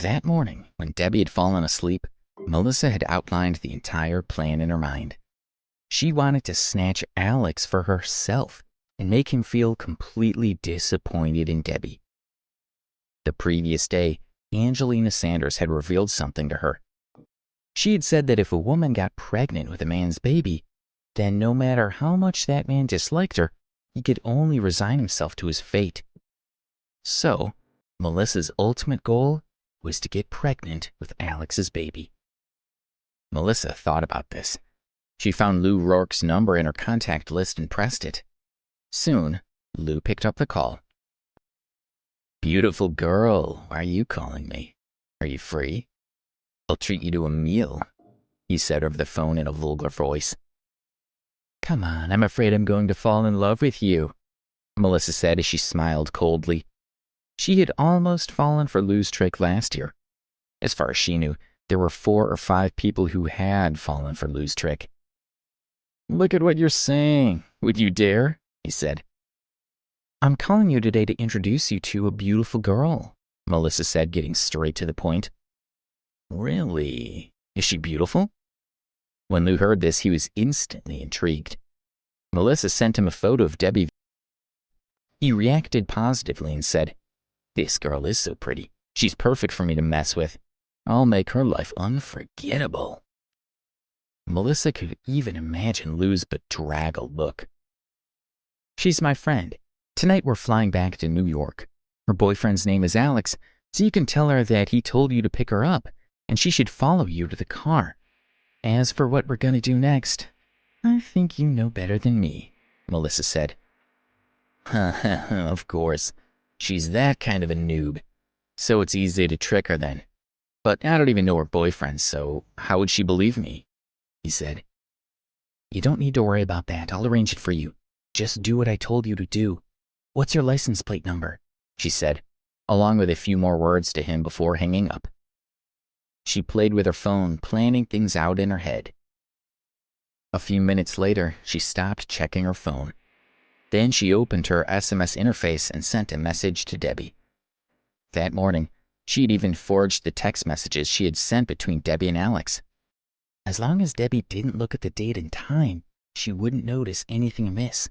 That morning, when Debbie had fallen asleep, Melissa had outlined the entire plan in her mind. She wanted to snatch Alex for herself and make him feel completely disappointed in Debbie. The previous day, Angelina Sanders had revealed something to her. She had said that if a woman got pregnant with a man's baby, then no matter how much that man disliked her, he could only resign himself to his fate. So, Melissa's ultimate goal was to get pregnant with Alex's baby. Melissa thought about this. She found Lou Rourke's number in her contact list and pressed it. Soon, Lou picked up the call. "Beautiful girl, why are you calling me? Are you free? I'll treat you to a meal," he said over the phone in a vulgar voice. "Come on, I'm afraid I'm going to fall in love with you," Melissa said as she smiled coldly. She had almost fallen for Lou's trick last year. As far as she knew, there were 4 or 5 people who had fallen for Lou's trick. "Look at what you're saying. Would you dare?" he said. "I'm calling you today to introduce you to a beautiful girl," Melissa said, getting straight to the point. "Really? Is she beautiful?" When Lou heard this, he was instantly intrigued. Melissa sent him a photo of Debbie. He reacted positively and said, "This girl is so pretty. She's perfect for me to mess with. I'll make her life unforgettable." Melissa could even imagine Lou's bedraggled look. "She's my friend. Tonight we're flying back to New York. Her boyfriend's name is Alex, so you can tell her that he told you to pick her up, and she should follow you to the car. As for what we're going to do next, I think you know better than me," Melissa said. "Of course. She's that kind of a noob. So it's easy to trick her then. But I don't even know her boyfriend, so how would she believe me?" he said. "You don't need to worry about that. I'll arrange it for you. Just do what I told you to do. What's your license plate number?" she said, along with a few more words to him before hanging up. She played with her phone, planning things out in her head. A few minutes later, she stopped checking her phone. Then she opened her SMS interface and sent a message to Debbie. That morning, she had even forged the text messages she had sent between Debbie and Alex. As long as Debbie didn't look at the date and time, she wouldn't notice anything amiss.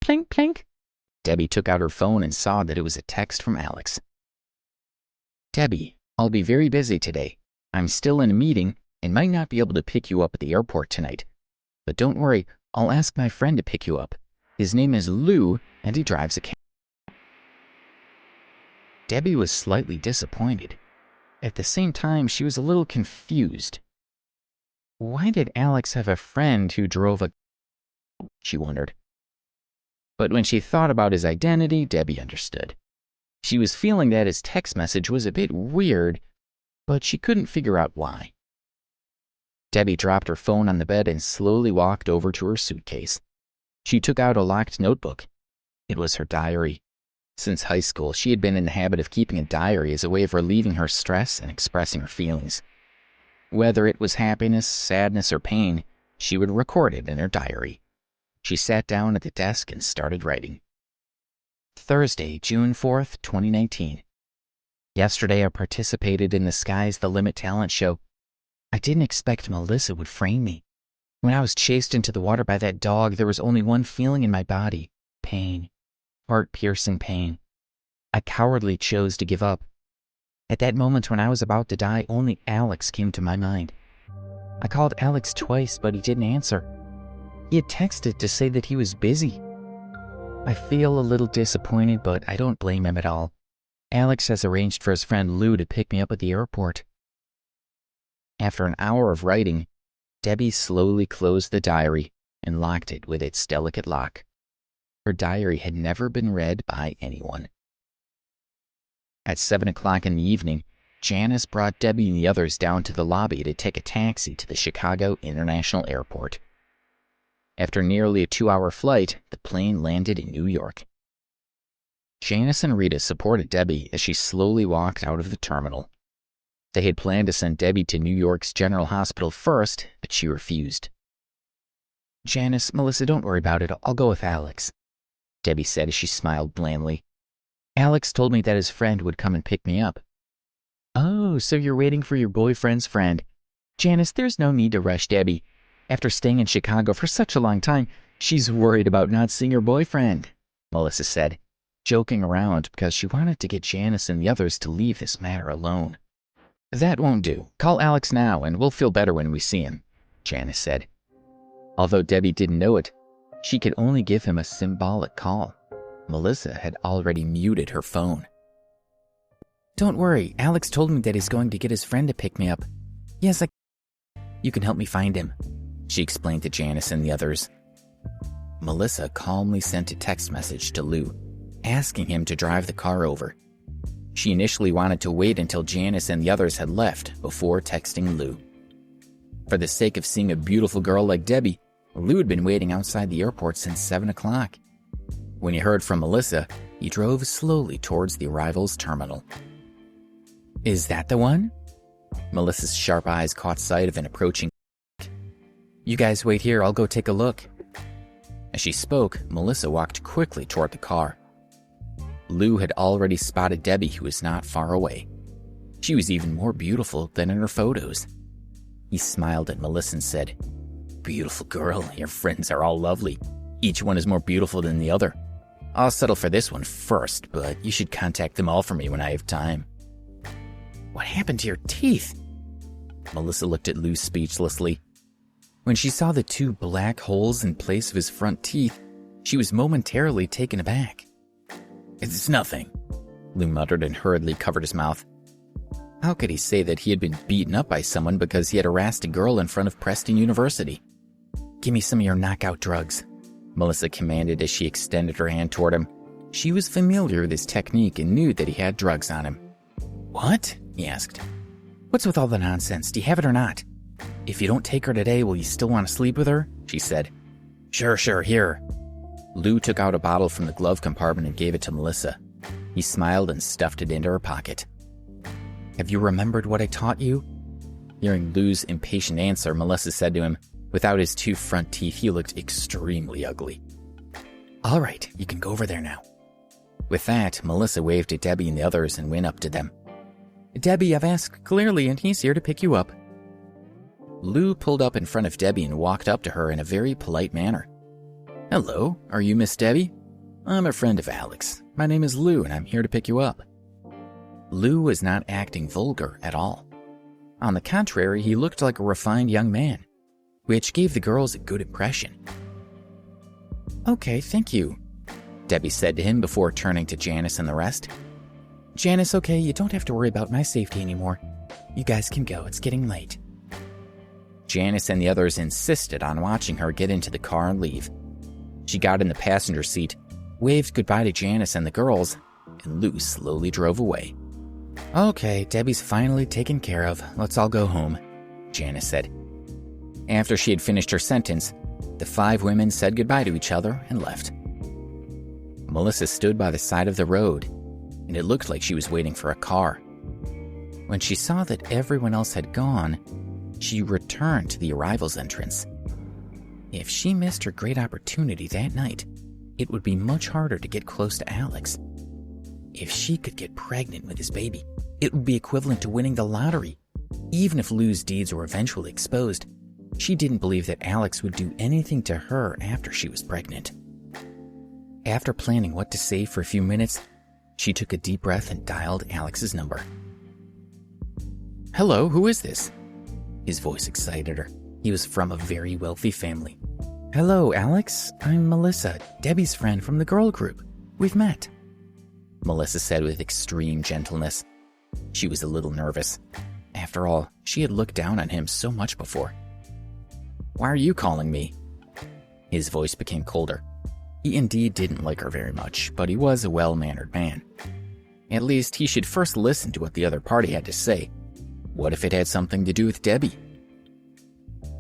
Plink, plink. Debbie took out her phone and saw that it was a text from Alex. "Debbie, I'll be very busy today. I'm still in a meeting and might not be able to pick you up at the airport tonight. But don't worry, I'll ask my friend to pick you up. His name is Lou, and he drives a cab." Debbie was slightly disappointed. At the same time, she was a little confused. Why did Alex have a friend who drove a... she wondered. But when she thought about his identity, Debbie understood. She was feeling that his text message was a bit weird, but she couldn't figure out why. Debbie dropped her phone on the bed and slowly walked over to her suitcase. She took out a locked notebook. It was her diary. Since high school, she had been in the habit of keeping a diary as a way of relieving her stress and expressing her feelings. Whether it was happiness, sadness, or pain, she would record it in her diary. She sat down at the desk and started writing. Thursday, June 4th, 2019. Yesterday, I participated in the Sky's the Limit talent show. I didn't expect Melissa would frame me. When I was chased into the water by that dog, there was only one feeling in my body: pain. Heart-piercing pain. I cowardly chose to give up. At that moment when I was about to die, only Alex came to my mind. I called Alex twice, but he didn't answer. He had texted to say that he was busy. I feel a little disappointed, but I don't blame him at all. Alex has arranged for his friend Lou to pick me up at the airport. After an hour of writing, Debbie slowly closed the diary and locked it with its delicate lock. Her diary had never been read by anyone. At 7 o'clock in the evening, Janice brought Debbie and the others down to the lobby to take a taxi to the Chicago International Airport. After nearly a 2-hour flight, the plane landed in New York. Janice and Rita supported Debbie as she slowly walked out of the terminal. They had planned to send Debbie to New York's General Hospital first, but she refused. "Janice, Melissa, don't worry about it. I'll go with Alex," Debbie said as she smiled blandly. "Alex told me that his friend would come and pick me up." "Oh, Oh, so you're waiting for your boyfriend's friend. Janice, there's no need to rush Debbie. After staying in Chicago for such a long time, she's worried about not seeing her boyfriend, Melissa said, joking around because she wanted to get Janice and the others to leave this matter alone. That won't do. Call Alex now and we'll feel better when we see him, Janice said. Although Debbie didn't know it, she could only give him a symbolic call. Melissa had already muted her phone. Don't worry, Alex told me that he's going to get his friend to pick me up. Yes, you can help me find him, she explained to Janice and the others. Melissa calmly sent a text message to Lou, asking him to drive the car over. She initially wanted to wait until Janice and the others had left before texting Lou. For the sake of seeing a beautiful girl like Debbie, Lou had been waiting outside the airport since 7 o'clock. When he heard from Melissa, he drove slowly towards the arrivals terminal. Is that the one? Melissa's sharp eyes caught sight of an approaching. You guys wait here, I'll go take a look. As she spoke, Melissa walked quickly toward the car. Lou had already spotted Debbie, who was not far away. She was even more beautiful than in her photos. He smiled at Melissa and said, Beautiful girl, your friends are all lovely. Each one is more beautiful than the other. I'll settle for this one first, but you should contact them all for me when I have time. What happened to your teeth? Melissa looked at Lou speechlessly. When she saw the 2 black holes in place of his front teeth, she was momentarily taken aback. It's nothing, Lou muttered and hurriedly covered his mouth. How could he say that he had been beaten up by someone because he had harassed a girl in front of Preston University? Give me some of your knockout drugs, Melissa commanded as she extended her hand toward him. She was familiar with his technique and knew that he had drugs on him. What? He asked. What's with all the nonsense? Do you have it or not? If you don't take her today, will you still want to sleep with her? She said. Sure, here. Lou took out a bottle from the glove compartment and gave it to Melissa. He smiled and stuffed it into her pocket. Have you remembered what I taught you? Hearing Lou's impatient answer, Melissa said to him, without his 2 front teeth, he looked extremely ugly. All right, you can go over there now. With that, Melissa waved at Debbie and the others and went up to them. Debbie, I've asked clearly and he's here to pick you up. Lou pulled up in front of Debbie and walked up to her in a very polite manner. Hello, are you Miss Debbie? I'm a friend of Alex. My name is Lou and I'm here to pick you up. Lou was not acting vulgar at all. On the contrary, he looked like a refined young man, which gave the girls a good impression. Okay, thank you, Debbie said to him before turning to Janice and the rest. Janice, okay, you don't have to worry about my safety anymore. You guys can go, it's getting late. Janice and the others insisted on watching her get into the car and leave. She got in the passenger seat, waved goodbye to Janice and the girls, and Lou slowly drove away. Okay, Debbie's finally taken care of. Let's all go home, Janice said. After she had finished her sentence, the 5 women said goodbye to each other and left. Melissa stood by the side of the road, and it looked like she was waiting for a car. When she saw that everyone else had gone, she returned to the arrivals entrance. If she missed her great opportunity that night, it would be much harder to get close to Alex. If she could get pregnant with his baby, it would be equivalent to winning the lottery. Even if Lou's deeds were eventually exposed, she didn't believe that Alex would do anything to her after she was pregnant. After planning what to say for a few minutes, she took a deep breath and dialed Alex's number. Hello, who is this? His voice excited her. He was from a very wealthy family. Hello, Alex. I'm Melissa, Debbie's friend from the girl group. We've met, Melissa said with extreme gentleness. She was a little nervous. After all, she had looked down on him so much before. Why are you calling me? His voice became colder. He indeed didn't like her very much, but he was a well-mannered man. At least he should first listen to what the other party had to say. What if it had something to do with Debbie?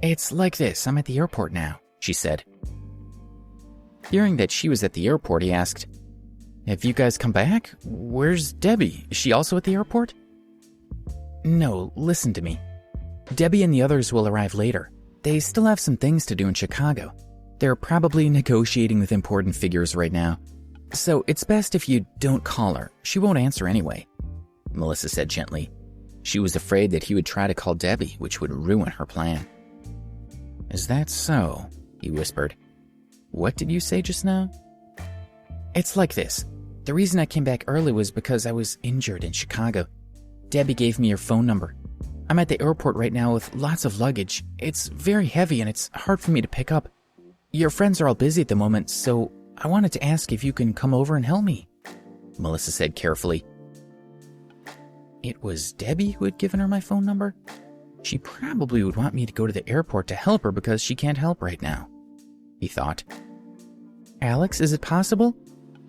It's like this, I'm at the airport now, she said. Hearing that she was at the airport, he asked, Have you guys come back? Where's Debbie? Is she also at the airport? No, listen to me. Debbie and the others will arrive later. They still have some things to do in Chicago. They're probably negotiating with important figures right now. So it's best if you don't call her. She won't answer anyway, Melissa said gently. She was afraid that he would try to call Debbie, which would ruin her plan. "Is that so?" he whispered. "What did you say just now?" "It's like this. The reason I came back early was because I was injured in Chicago. Debbie gave me your phone number. I'm at the airport right now with lots of luggage. It's very heavy and it's hard for me to pick up. Your friends are all busy at the moment, so I wanted to ask if you can come over and help me," Melissa said carefully. It was Debbie who had given her my phone number? She probably would want me to go to the airport to help her because she can't help right now, he thought. "Alex, is it possible?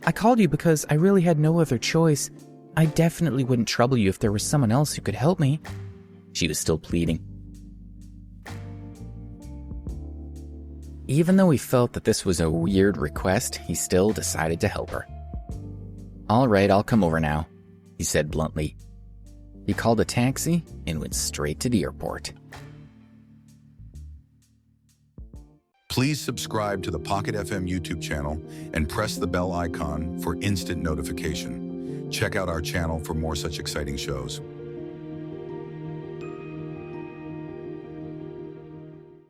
I called you because I really had no other choice. I definitely wouldn't trouble you if there was someone else who could help me." She was still pleading. Even though he felt that this was a weird request, he still decided to help her. "All right, I'll come over now," he said bluntly. He called a taxi and went straight to the airport. Please subscribe to the Pocket FM YouTube channel and press the bell icon for instant notification. Check out our channel for more such exciting shows.